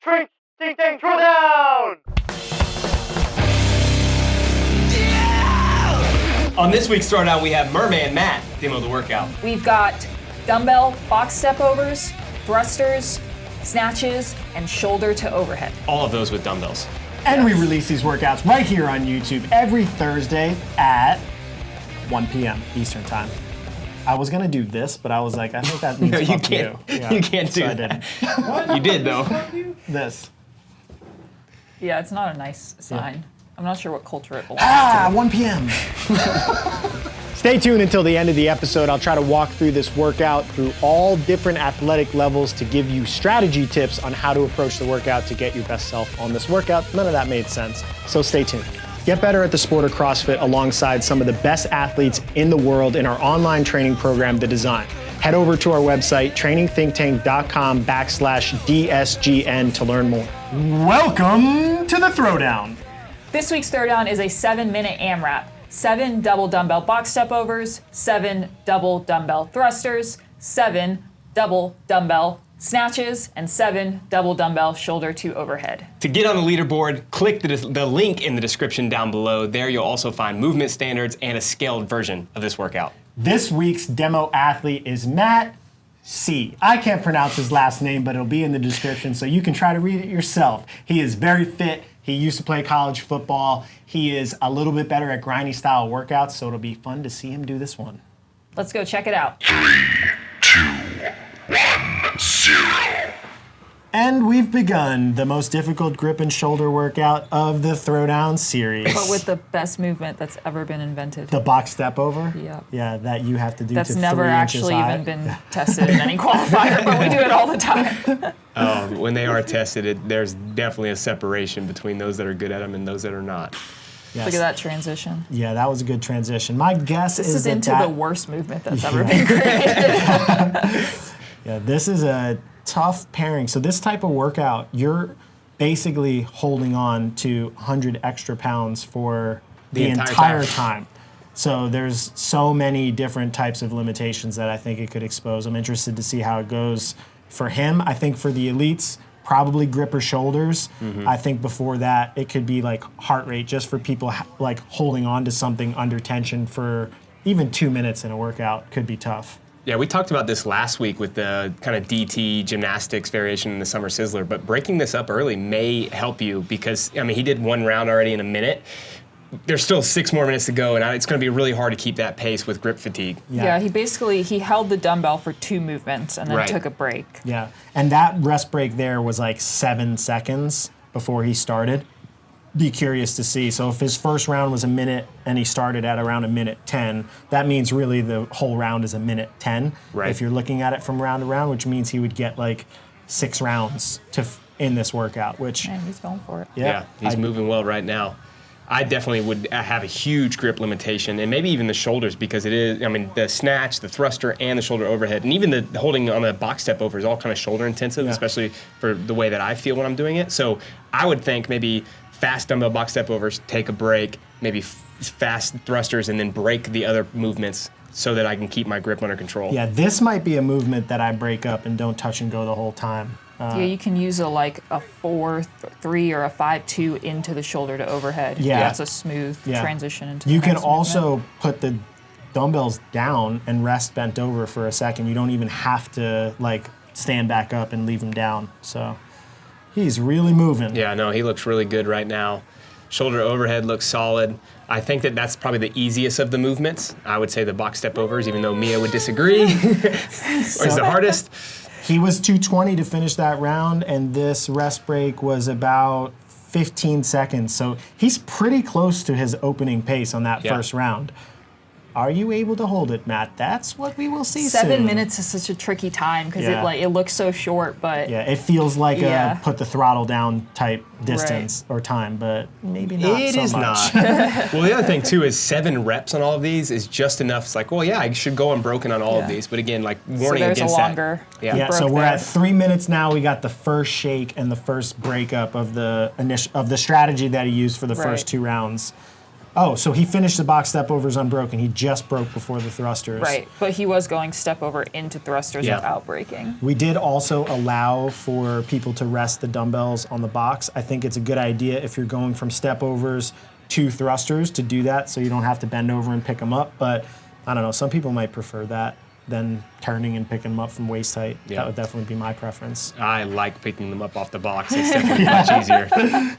TTT THROWDOWN! On this week's Throwdown, we have Merman Matt demo the workout. We've got dumbbell box step overs, thrusters, snatches, and shoulder to overhead. All of those with dumbbells. And we release these workouts right here on YouTube every Thursday at 1 p.m. Eastern Time. I was gonna do this, but I was like, I think that means No, you fuck can't. you. Yeah, You can't do so I that. didn't. You did though. This. Yeah, it's not a nice sign. I'm not sure what culture it belongs Ah, to. 1 p.m. Stay tuned until the end of the episode. I'll try to walk through this workout through all different athletic levels to give you strategy tips on how to approach the workout to get your best self on this workout. None of that made sense, so stay tuned. Get better at the sport of CrossFit alongside some of the best athletes in the world in our online training program, The Design. Head over to our website, trainingthinktank.com/DSGN to learn more. Welcome to the Throwdown. This week's Throwdown is a 7-minute AMRAP. 7 double dumbbell box step overs, 7 double dumbbell thrusters, 7 double dumbbell snatches, and 7 double dumbbell shoulder to overhead. To get on the leaderboard, click the link in the description down below. There you'll also find movement standards and a scaled version of this workout. This week's demo athlete is Matt C. I can't pronounce his last name, but it'll be in the description so you can try to read it yourself. He is very fit. He used to play college football. He is a little bit better at grindy style workouts, so it'll be fun to see him do this one. Let's go check it out. 3, 2, 1, 0. And we've begun the most difficult grip and shoulder workout of the Throwdown series. But with the best movement that's ever been invented. The box step over? Yeah. Yeah, that you have to do That's to never 3 inches actually high. even been tested in any qualifier, but we do it all the time. When they are tested, there's definitely a separation between those that are good at them and those that are not. Yes. Look at that transition. Yeah, that was a good transition. My guess This is is that into that, the worst movement that's ever been created. Yeah, this is a tough pairing. So this type of workout, you're basically holding on to 100 extra pounds for the entire time. So there's so many different types of limitations that I think it could expose. I'm interested to see how it goes for him. I think for the elites, probably grip or shoulders. I think before that, it could be like heart rate, just for people like holding on to something under tension for even 2 minutes in a workout could be tough. Yeah, we talked about this last week with the kind of DT gymnastics variation in the Summer Sizzler, but breaking this up early may help you because, I mean, he did 1 round already in a minute. There's still 6 more minutes to go, and it's going to be really hard to keep that pace with grip fatigue. Yeah, he held the dumbbell for 2 movements and then took a break. Yeah, and that rest break there was like 7 seconds before he started. Be curious to see. So if his first round was a minute and he started at around a minute 10, that means really the whole round is a minute 10. Right. If you're looking at it from round to round, which means he would get like 6 rounds in this workout, which... Man, he's going for it. Yeah, he's moving well right now. I definitely would have a huge grip limitation, and maybe even the shoulders, because it is, I mean, the snatch, the thruster, and the shoulder overhead, and even the holding on a box step over is all kind of shoulder intensive, especially for the way that I feel when I'm doing it. So I would think maybe fast dumbbell box step overs, take a break, maybe fast thrusters, and then break the other movements so that I can keep my grip under control. Yeah, this might be a movement that I break up and don't touch and go the whole time. Yeah, you can use a 4-3 or a 5-2 into the shoulder to overhead. Yeah. That's a smooth transition into You the can next also movement. put the dumbbells down and rest bent over for a second. You don't even have to like stand back up and leave them down. So he's really moving. Yeah, no, he looks really good right now. Shoulder overhead looks solid. I think that's probably the easiest of the movements. I would say the box step overs, even though Mia would disagree, is the hardest. He was 220 to finish that round, and this rest break was about 15 seconds. So he's pretty close to his opening pace on that first round. Are you able to hold it, Matt? That's what we will see 7 soon. minutes is such a tricky time because it looks so short, but Yeah, it feels like a put the throttle down type distance or time, but maybe not It so is much. not. Well, the other thing too is 7 reps on all of these is just enough. It's like, well, yeah, I should go unbroken on all of these, but again, like warning so there's against a longer that. Yeah, so broke we're there. at 3 minutes now. We got the first shake and the first breakup of the strategy that he used for the first 2 rounds. Oh, so he finished the box step overs unbroken. He just broke before the thrusters. Right, but he was going step over into thrusters Yeah. without breaking. We did also allow for people to rest the dumbbells on the box. I think it's a good idea if you're going from step overs to thrusters to do that so you don't have to bend over and pick them up. But I don't know, some people might prefer that than turning and picking them up from waist height. Yeah. That would definitely be my preference. I like picking them up off the box. It's definitely much easier.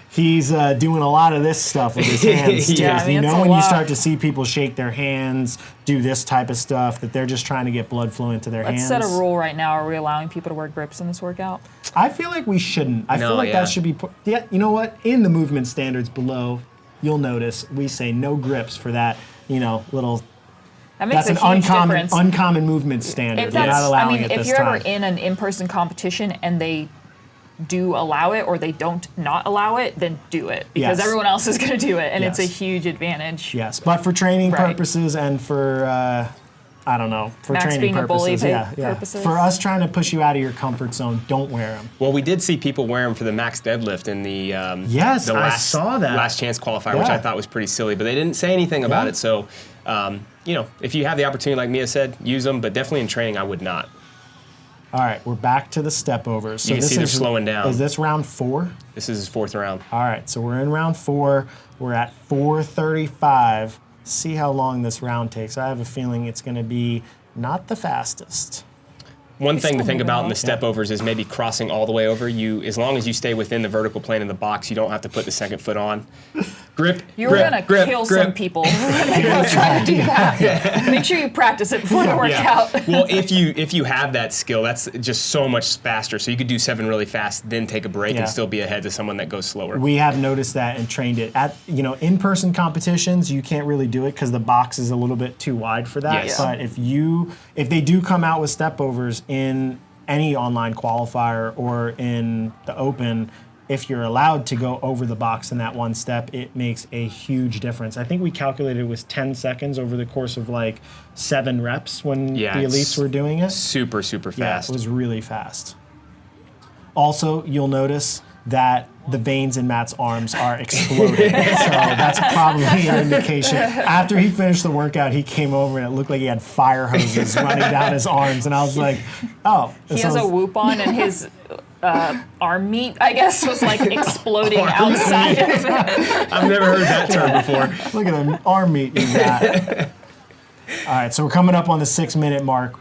He's doing a lot of this stuff with his hands. too. Yeah, I mean, you it's know a when you lot. start to see people shake their hands, do this type of stuff, that they're just trying to get blood flow into their Let's hands. set a rule right now. Are we allowing people to wear grips in this workout? I feel like we shouldn't. I No, feel like yeah. that should be put. Yeah, you know what? In the movement standards below, you'll notice we say no grips for that. Little. That makes That's a an huge uncommon difference. uncommon movement standard. If We're not that's, allowing it if this you're time. ever in an in-person competition and they do allow it or they don't not allow it, then do it because Yes. everyone else is going to do it, and it's a Yes. huge advantage. Yes, but for training Right. purposes and for I don't know, for Max training being a bully purposes, purposes. For us trying to push you out of your comfort zone, don't wear them. Well, we did see people wear them for the max deadlift in the Yes, the I last, saw that. last chance qualifier, which Yeah. I thought was pretty silly, but they didn't say anything about Yeah. it. So, if you have the opportunity, like Mia said, use them. But definitely in training, I would not. All right, we're back to the step overs. So You can this see they're is slowing down. Is this round 4? This is his 4th round. All right, so we're in round 4. We're at 4:35. See how long this round takes. I have a feeling it's going to be not the fastest. One thing to still think moving about in well. the step overs is maybe crossing all the way over. As long as you stay within the vertical plane of the box, you don't have to put the second foot on. Grip. You're grip, gonna grip, kill grip. some people when they go try to do that. Make sure you practice it before the workout. Yeah. Well, if you have that skill, that's just so much faster. So you could do 7 really fast, then take a break Yeah. and still be ahead to someone that goes slower. We have noticed that and trained it. At in-person competitions, you can't really do it because the box is a little bit too wide for that. Yes. But if they do come out with step overs in any online qualifier or in the open, if you're allowed to go over the box in that one step, it makes a huge difference. I think we calculated it was 10 seconds over the course of like 7 reps when Yeah, the it's elites were doing it. Super, super Yeah, fast. it was really fast. Also, you'll notice that the veins in Matt's arms are exploding. So that's probably an indication. After he finished the workout, he came over and it looked like he had fire hoses running down his arms. And I was like, oh. He has a whoop on, and his arm meat, I guess, was like exploding outside of it. I've never heard that term before. Look at the arm meat he's got. All right, so we're coming up on the 6-minute mark.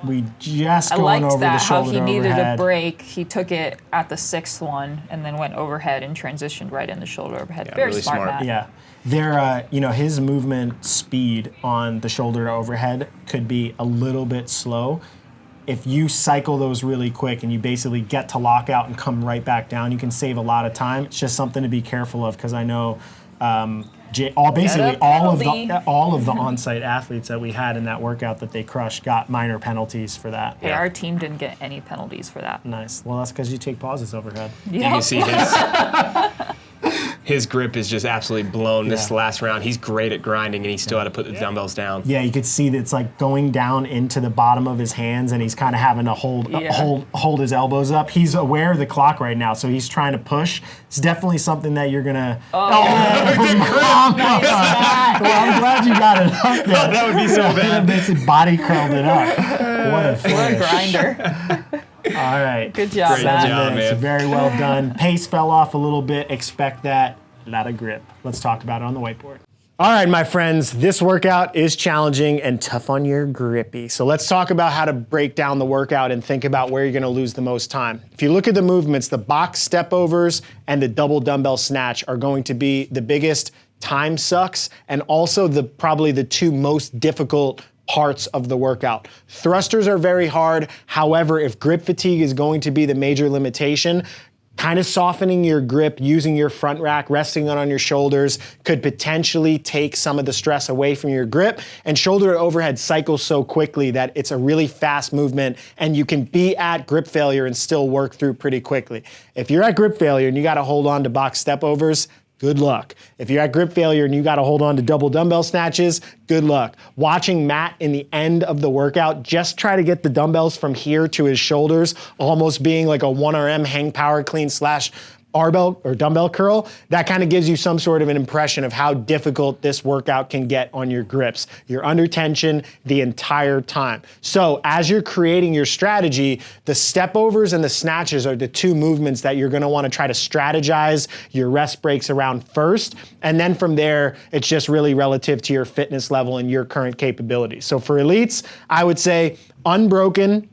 We just I going liked over the that, how shoulder he needed overhead. a break. He took it at the 6th one and then went overhead and transitioned right in the shoulder overhead. Very really smart, smart. Matt. Yeah. His movement speed on the shoulder to overhead could be a little bit slow. If you cycle those really quick and you basically get to lockout and come right back down, you can save a lot of time. It's just something to be careful of because I know all of the on-site athletes that we had in that workout that they crushed got minor penalties for that. Hey, our team didn't get any penalties for that. Nice. Well, that's because you take pauses overhead. You can see his grip is just absolutely blown this Yeah. last round. He's great at grinding, and he still had to put the dumbbells down. Yeah, you could see that it's like going down into the bottom of his hands, and he's kind of having to hold his elbows up. He's aware of the clock right now, so he's trying to push. It's definitely something that you're gonna. Well, I'm glad you got it up there. That would be so bad. Basically body curled it up. What a What a finish. grinder. All right. Good job, Great Matt. job. man. Very well done. Pace fell off a little bit. Expect that. A lot of grip. Let's talk about it on the whiteboard. All right, my friends, this workout is challenging and tough on your grippy. So let's talk about how to break down the workout and think about where you're gonna lose the most time. If you look at the movements, the box step overs and the double dumbbell snatch are going to be the biggest time sucks and also probably the 2 most difficult parts of the workout. Thrusters are very hard. However, if grip fatigue is going to be the major limitation, kind of softening your grip, using your front rack, resting it on your shoulders could potentially take some of the stress away from your grip. And shoulder to overhead cycles so quickly that it's a really fast movement and you can be at grip failure and still work through pretty quickly. If you're at grip failure and you gotta hold on to box step overs, good luck. If you're at grip failure and you gotta hold on to double dumbbell snatches, good luck. Watching Matt in the end of the workout just try to get the dumbbells from here to his shoulders, almost being like a 1RM hang power clean / barbell or dumbbell curl, that kind of gives you some sort of an impression of how difficult this workout can get on your grips. You're under tension the entire time. So as you're creating your strategy, the step overs and the snatches are the two movements that you're gonna wanna try to strategize your rest breaks around first. And then from there, it's just really relative to your fitness level and your current capabilities. So for elites, I would say unbroken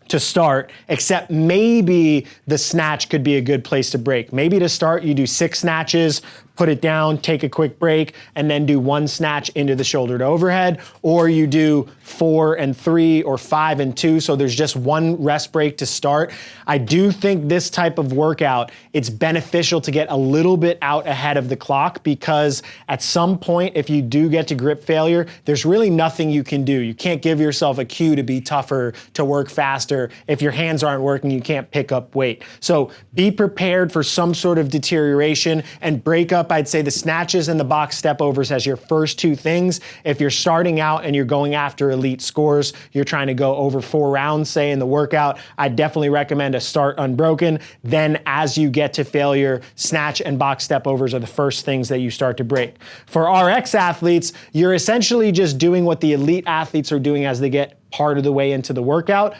to start, except maybe the snatch could be a good place to break. Maybe to start, you do 6 snatches, put it down, take a quick break, and then do 1 snatch into the shoulder to overhead, or you do 4 and 3 or 5 and 2, so there's just 1 rest break to start. I do think this type of workout, it's beneficial to get a little bit out ahead of the clock, because at some point, if you do get to grip failure, there's really nothing you can do. You can't give yourself a cue to be tougher, to work faster. If your hands aren't working, you can't pick up weight. So be prepared for some sort of deterioration and break up, I'd say, the snatches and the box step overs as your first 2 things. If you're starting out and you're going after elite scores, you're trying to go over 4 rounds, say, in the workout, I definitely recommend a start unbroken. Then as you get to failure, snatch and box step overs are the first things that you start to break. For RX athletes, you're essentially just doing what the elite athletes are doing as they get part of the way into the workout,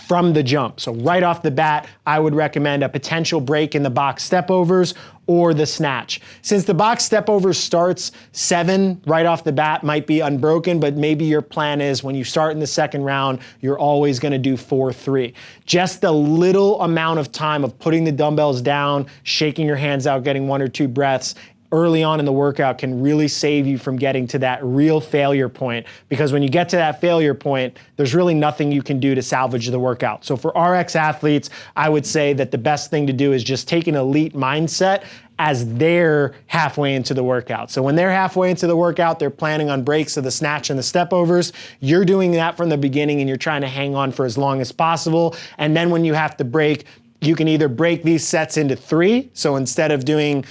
from the jump. So right off the bat, I would recommend a potential break in the box step overs or the snatch. Since the box step overs starts 7 right off the bat, might be unbroken, but maybe your plan is when you start in the second round, you're always gonna do 4-3. Just the little amount of time of putting the dumbbells down, shaking your hands out, getting 1 or 2 breaths early on in the workout can really save you from getting to that real failure point, because when you get to that failure point, there's really nothing you can do to salvage the workout. So for RX athletes, I would say that the best thing to do is just take an elite mindset as they're halfway into the workout. So when they're halfway into the workout, they're planning on breaks of the snatch and the step overs. You're doing that from the beginning and you're trying to hang on for as long as possible. And then when you have to break, you can either break these sets into 3. So instead of doing,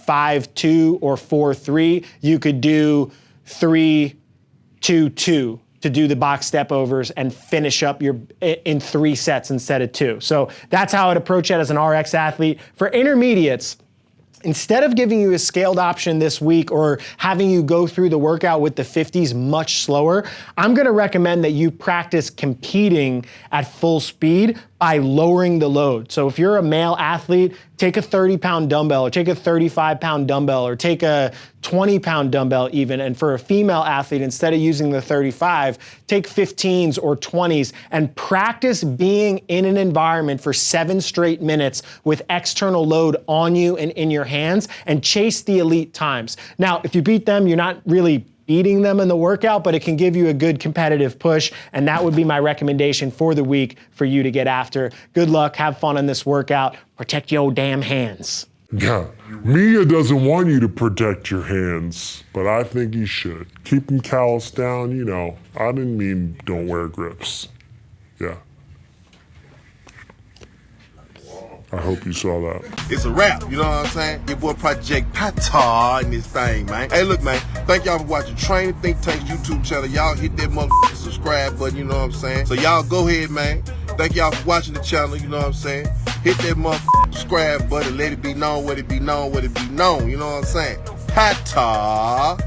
5-2 or 4-3, you could do 3-2-2 to do the box step overs and finish up in 3 sets instead of 2. So that's how I'd approach it as an RX athlete. For intermediates, instead of giving you a scaled option this week or having you go through the workout with the 50s much slower, I'm gonna recommend that you practice competing at full speed by lowering the load. So if you're a male athlete, take a 30-pound dumbbell or take a 35-pound dumbbell or take a 20-pound dumbbell even. And for a female athlete, instead of using the 35, take 15s or 20s and practice being in an environment for 7 straight minutes with external load on you and in your hands, and chase the elite times. Now, if you beat them, you're not really beating them in the workout, but it can give you a good competitive push, and that would be my recommendation for the week for you to get after. Good luck, have fun on this workout, protect your damn hands. Yeah, Mia doesn't want you to protect your hands, but I think you should. Keep them calloused down, I didn't mean don't wear grips. Yeah. I hope you saw that. It's a wrap, you know what I'm saying? Your boy Project Pata in this thing, man. Hey, look, man, thank y'all for watching Training Think Tank's YouTube channel. Y'all hit that motherfucking subscribe button, you know what I'm saying? So y'all go ahead, man. Thank y'all for watching the channel, you know what I'm saying? Hit that motherfucking subscribe button. Let it be known, what it be known, what it be known, you know what I'm saying? Pata.